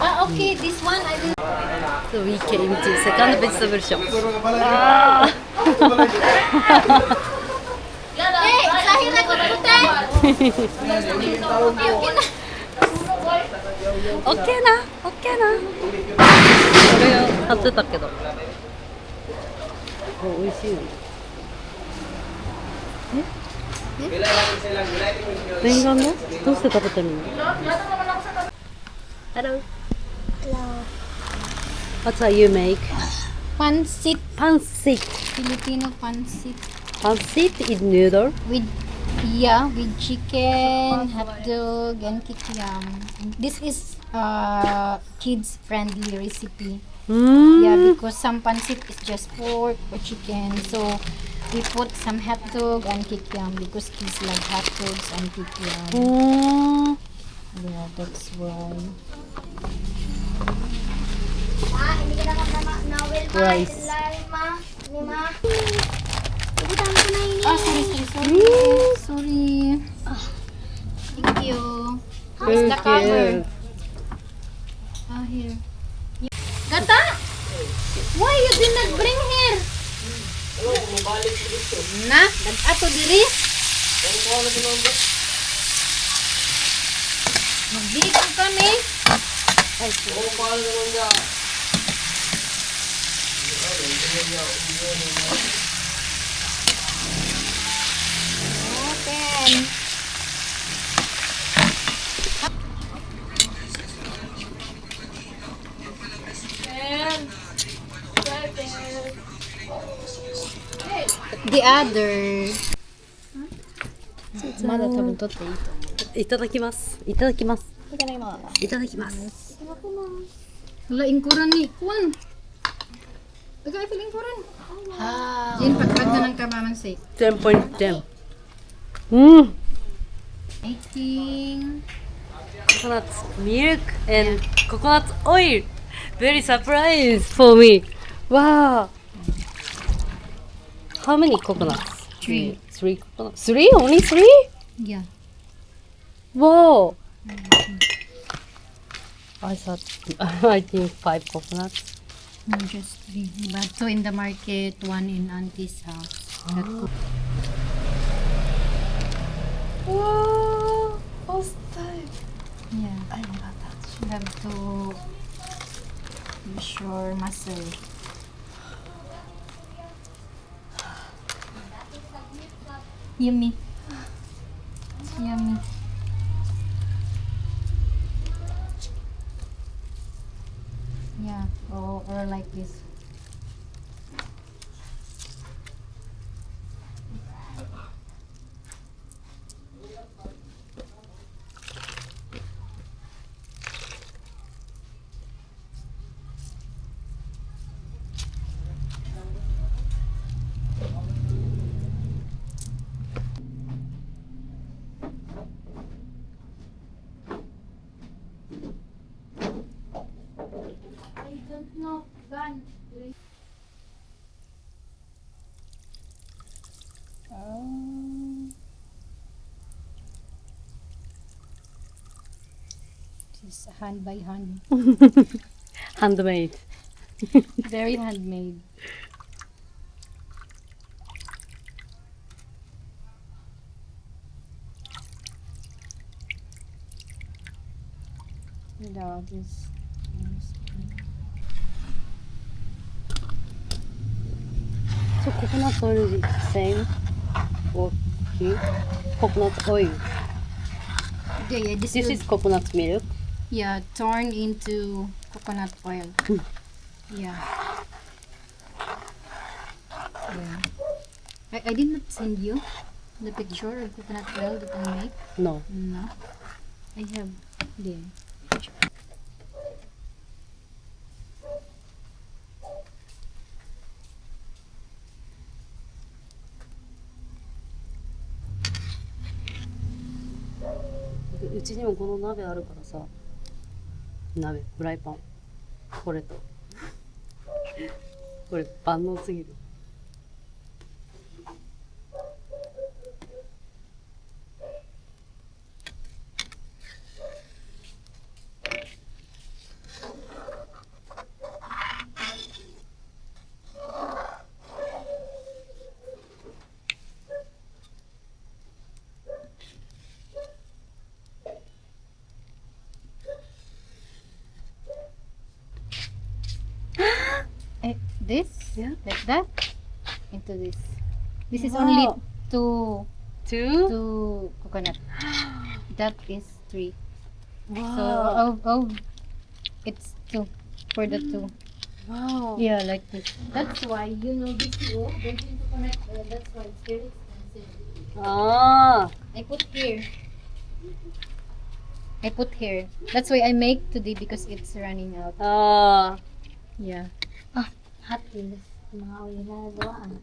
Ah, okay, this one I will. So we came to second vegetable shop. Hey, sahir ako putan. Okay na. OK な。これを買ってたけど。美味しいよね。念願の？どうして食べてるの？ Hello. What's that you make? Pansit, Pansit. Filipino pansit Pansit is noodle. with chicken, hot dog, and kikiam. This is kids friendly recipe. Yeah, because some pansit is just pork or chicken. So we put some hot dog and kikiam because kids like hot dogs and kikiam. Yeah, that's why. Rice. Oh, sorry. Sorry. Thank you. Here's the cover. Ah, here. Gata! Why you did not bring here? Na, nag-ato diri. Mag-bigyan kami. Open. The other. まだ多分取っていいと思う。いただきます。いただきます。いただきます。いただきます。 Wala, ingkuran ni Juan. Agay, feel ingkuran. Jin, pagpag na ng kamamansi. 10.10. Making. Coconut milk and coconut oil. Very surprise for me. Wow. How many coconuts? 3. 3 coconuts. 3? Only 3? Yeah. Wow. I thought, I think 5 coconuts. No, just 3. But 2 in the market, 1 in auntie's house. Wow. First time. Yeah. I never touched. You have to use your muscle. Yummy. Yummy. Yeah, or like this. I don't know. Gun. This is hand by hand. Handmade. Very handmade. Yeah, this. So coconut oil is same or here? Coconut oil. Yeah, this This is coconut milk. yeah, turn into coconut oil. Yeah. Yeah. I did not send you the picture of coconut oil that I make. No. No. I have the picture.うちにもこの鍋あるからさ。鍋、フライパン。これと。これ万能すぎる。This? Yeah. Like that? Into this. This is Wow. only two 2? coconut. That is 3. So, Wow. it's 2 for the 2. Wow. Yeah, like this. That's why, this virgin coconut, that's why it's very expensive. Ah. I put here. That's why I make today because it's running out. Ah. Yeah. Hot is mga ginagawaan.